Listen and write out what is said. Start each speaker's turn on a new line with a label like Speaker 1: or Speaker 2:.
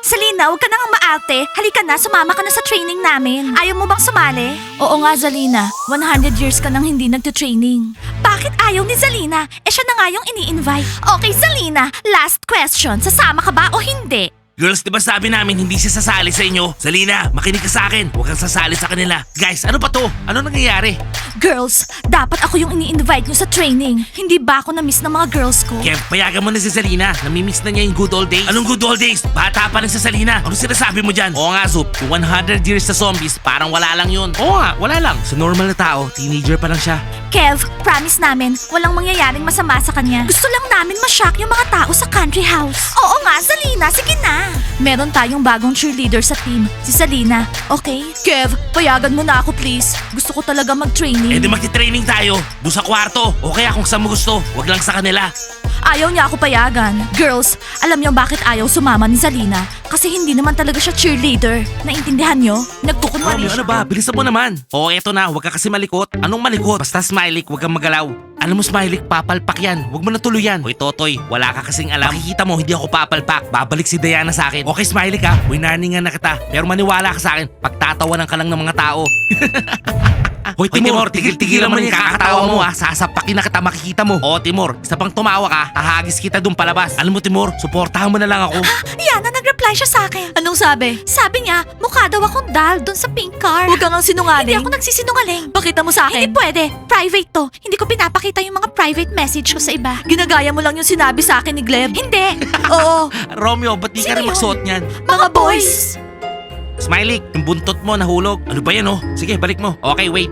Speaker 1: Selena, huwag ka nang maarte. Halika na, sumama ka na sa training namin. Ayaw mo bang sumali? Oo nga, Zalina. 100 years ka nang hindi nagte-training. Bakit ayaw ni Zalina? Siya na nga yung ini-invite. Okay, Zalina, last question. Sasama ka ba o hindi?
Speaker 2: Girls, di ba sabi namin hindi siya sasali sa inyo? Salina, makinig ka sa akin. Huwag kang sasali sa kanila. Guys, ano pa to? Ano nangyayari?
Speaker 1: Girls, dapat ako yung ini-invite nyo sa training. Hindi ba ako na-miss ng mga girls ko?
Speaker 2: Kev, payagan mo na si Salina. Namimiss na niya yung good old days. Anong good old days? Bata pa rin si Salina. Ano sinasabi mo dyan? Oo nga, Zup. Yung 100 years sa zombies, parang wala lang yun. Oo nga, wala lang. Sa normal na tao, teenager pa lang siya.
Speaker 1: Kev, promise namin, walang mangyayaring masama sa kanya. Gusto lang namin ma-shock yung mga tao sa country house. Oo nga, Zalina, sige na. Meron tayong bagong cheerleader sa team, si Salina. Okay? Kev, payagan mo na ako please. Gusto ko talaga mag-training.
Speaker 2: Eh di magti-training tayo. Doon sa kwarto. O kaya kung saan mo gusto. Huwag lang sa kanila.
Speaker 1: Ayaw niya ako payagan. Girls, alam niyo bakit ayaw sumama ni Zalina? Kasi hindi naman talaga siya cheerleader. Naintindihan niyo? Nagkukunwari
Speaker 2: Romeo,
Speaker 1: siya.
Speaker 2: ano ba? Bilisan mo naman. Oo, eto na. Huwag ka kasi malikot. Anong malikot? Basta smiley, huwag kang magalaw. Alam mo, Smiley, papalpak yan. Huwag mo na tuluyan. Hoy, Totoy, wala ka kasing alam. Makikita mo, hindi ako papalpak. Babalik si Diana sa akin. Okay, Smiley ka. Winarningan na kita. Pero maniwala ka sa akin. Pagtatawanan ka lang ng mga tao. Hoy, Timor, tigil-tigilan mo yung kakatawa mo ha. Sasapakin na kita, makikita mo. Oo, Timor, isa pang tumawa ka, hahagis kita dun palabas. Alam mo, Timor, suportahan mo na lang ako.
Speaker 1: Yana, nag-reply siya sa akin. Anong sabi? Sabi niya, mukha daw akong doll dun sa pink car. Huwag kang sinungaling. Hindi ako nagsisinungaling. Pakita mo sa akin. Hindi pwede. Private to. Hindi ko pinapakita yung mga private message ko sa iba. Ginagaya mo lang yung sinabi sa akin ni Gleb. Hindi. Oo.
Speaker 2: Romeo, ba't di ka
Speaker 1: Sino
Speaker 2: rin
Speaker 1: yun?
Speaker 2: magsuot niyan?
Speaker 1: Mga boys.
Speaker 2: Smiley, yung buntot mo nahulog. Ano ba yan oh? Sige, balik mo. Okay, wait.